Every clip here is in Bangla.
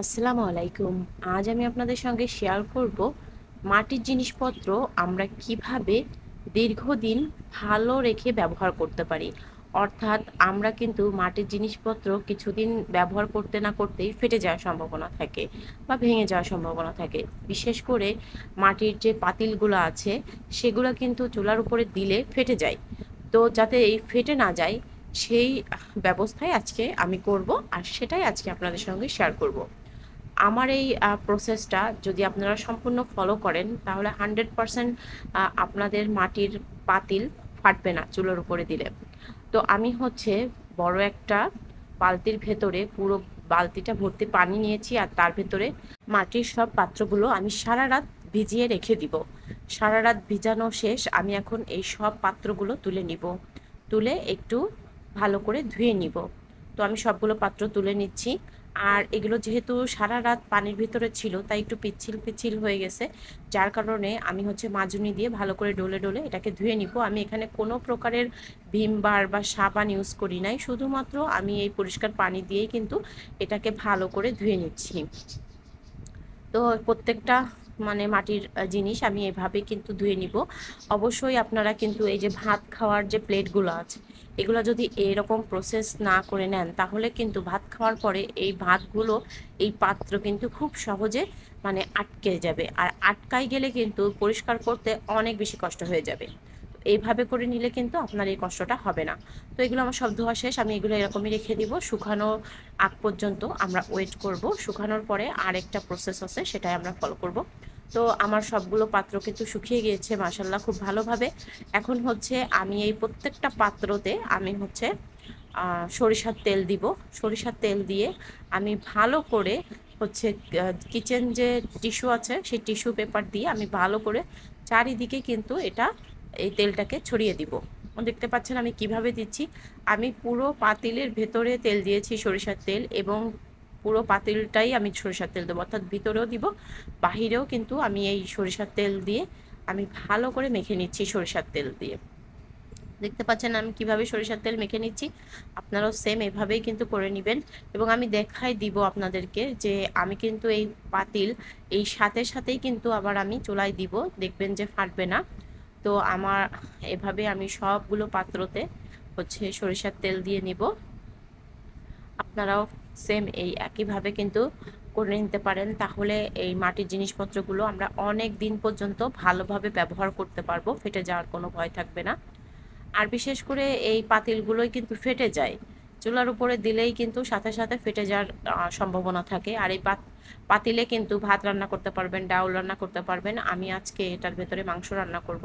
আসসালামু আলাইকুম। আজ আমি আপনাদের সঙ্গে শেয়ার করব মাটির জিনিসপত্র আমরা কিভাবে দীর্ঘদিন ভালো রেখে ব্যবহার করতে পারি। অর্থাৎ আমরা কিন্তু মাটির জিনিসপত্র কিছুদিন ব্যবহার করতে না করতেই ফেটে যাওয়ার সম্ভাবনা থাকে বা ভেঙে যাওয়ার সম্ভাবনা থাকে। বিশেষ করে মাটির যে পাতিলগুলো আছে সেগুলো কিন্তু চুলার উপরে দিলে ফেটে যায়। তো যাতে এই ফেটে না যায় সেই ব্যবস্থাই আজকে আমি করব, আর সেটাই আজকে আপনাদের সঙ্গে শেয়ার করব। আমার এই প্রসেসটা যদি আপনারা সম্পূর্ণ ফলো করেন তাহলে 100% আপনাদের মাটির পাতিল ফাটবে না চুলোর উপরে দিলে। তো আমি হচ্ছে বড় একটা বালতির ভেতরে পুরো বালতিটা ভর্তি পানি নিয়েছি, আর তার ভেতরে মাটির সব পাত্রগুলো আমি সারা রাত ভিজিয়ে রেখে দিব। সারা রাত ভিজানো শেষ, আমি এখন এই সব পাত্রগুলো তুলে নিব, তুলে একটু ভালো করে ধুয়ে নিব। তো আমি সবগুলো পাত্র তুলে নিচ্ছি। আর এগুলো যেহেতু সারা রাত পানির ভিতরে ছিল তাই একটু পিচ্ছিল পিচ্ছিল হয়ে গেছে, যার কারণে আমি হচ্ছে মাজুনি দিয়ে ভালো করে ডলে ডলে এটাকে ধুয়ে নিব। আমি এখানে কোনো প্রকারের ভিম বার বা সাবান ইউজ করি নাই, শুধুমাত্র আমি এই পরিষ্কার পানি দিয়েই কিন্তু এটাকে ভালো করে ধুয়ে নিচ্ছি। তো প্রত্যেকটা মাটির জিনিস আমি এভাবে কিন্তু ধুয়ে নিব। অবশ্যই আপনারা কিন্তু এই যে ভাত খাওয়ার যে প্লেটগুলো আছে এগুলো যদি এরকম প্রসেস না করে নেন তাহলে কিন্তু ভাত খাওয়ার পরে এই ভাতগুলো এই পাত্র কিন্তু খুব সহজে আটকে যাবে, আর আটকাই গেলে কিন্তু পরিষ্কার করতে অনেক বেশি কষ্ট হয়ে যাবে। এইভাবে করে নিলে কিন্তু আপনার এই কষ্টটা হবে না। তো এগুলো আমার সব ধোয়া শেষ, আমি এগুলো এরকমই রেখে দিব। শুকানো আগ পর্যন্ত আমরা ওয়েট করব। শুকানোর পরে আরেকটা প্রসেস আছে, সেটাই আমরা ফলো করব। তো আমার সবগুলো পাত্র কিন্তু শুকিয়ে গিয়েছে মাশাল্লাহ খুব ভালোভাবে। এখন হচ্ছে আমি এই প্রত্যেকটা পাত্রতে আমি হচ্ছে সরিষার তেল দিব। সরিষার তেল দিয়ে আমি ভালো করে হচ্ছে কিচেন যে টিস্যু আছে সেই টিস্যু পেপার দিয়ে আমি ভালো করে চারিদিকে কিন্তু এই তেলটাকে ছড়িয়ে দিব। দেখতে পাচ্ছেন আমি কিভাবে দিচ্ছি। আমি পুরো পাতিলের ভেতরে তেল দিয়েছি সরিষার তেল, এবং পুরো পাতিলটাই আমি সরিষার তেল দেবো, অর্থাৎ ভিতরেও দিব বাহিরেও কিন্তু আমি এই সরিষার তেল দিয়ে আমি ভালো করে মেখে নিচ্ছি সরিষার তেল দিয়ে। দেখতে পাচ্ছেন আমি কিভাবে সরিষার তেল মেখে নিচ্ছি, আপনারাও সেম এভাবেই কিন্তু করে নেবেন। এবং আমি দেখাই দিব আপনাদেরকে যে আমি কিন্তু এই পাতিল এই সাথে সাথেই কিন্তু আবার আমি চুলায় দিব, দেখবেন যে ফাটবে না। তো আমার এভাবে আমি সবগুলো পাত্রতে হচ্ছে সরিষার তেল দিয়ে নিব। আপনারাও সেম এই একইভাবে কিন্তু করে নিতে পারেন, তাহলে এই মাটির জিনিসপত্রগুলো আমরা অনেক দিন পর্যন্ত ভালোভাবে ব্যবহার করতে পারবো, ফেটে যাওয়ার কোনো ভয় থাকবে না। আর বিশেষ করে এই পাতিলগুলোই কিন্তু ফেটে যায়, চুলার উপরে দিলেই কিন্তু সাথে সাথে ফেটে যাওয়ার সম্ভাবনা থাকে। আর এই পাতিলে কিন্তু ভাত রান্না করতে পারবেন, ডাউল রান্না করতে পারবেন। আমি আজকে এটার ভেতরে মাংস রান্না করব।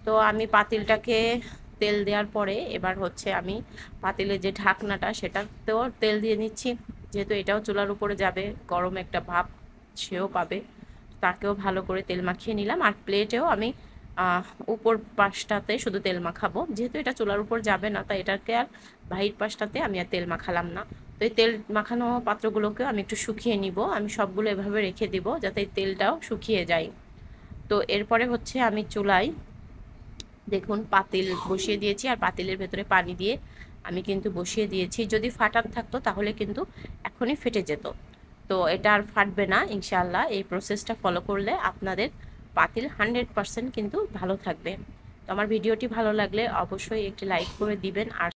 তো আমি পাতিলটাকে তেল দেওয়ার পরে এবার হচ্ছে আমি পাতিলের যে ঢাকনাটা সেটাতেও তেল দিয়ে নিচ্ছি, যেহেতু এটাও চুলার উপরে যাবে, গরম একটা ভাপ সেও পাবে। তাকেও ভালো করে তেল মাখিয়ে নিলাম। আর প্লেটেও আমি উপর পাশটাতে শুধু তেল মাখাবো, যেহেতু এটা চুলার উপর যাবে না তাই এটাকে আর বাহির পাশটাতে আমি আর তেল মাখালাম না। তো এই তেল মাখানো পাত্রগুলোকেও আমি একটু শুকিয়ে নিব। আমি সবগুলো এভাবে রেখে দিব যাতে এই তেলটাও শুকিয়ে যায়। তো এরপরে হচ্ছে আমি চুলায় দেখুন পাতিল বসিয়ে দিয়েছি, আর পাতিলের ভেতরে পানি দিয়ে আমি কিন্তু বসিয়ে দিয়েছি। যদি ফাটার থাকতো তাহলে কিন্তু এখনই ফেটে যেত। তো এটা আর ফাটবে না ইনশাআল্লাহ। এই প্রসেসটা ফলো করলে আপনাদের পাতিল 100% কিন্তু ভালো থাকবে। তো আমার ভিডিওটি ভালো লাগলে অবশ্যই একটি লাইক করে দিবেন। আর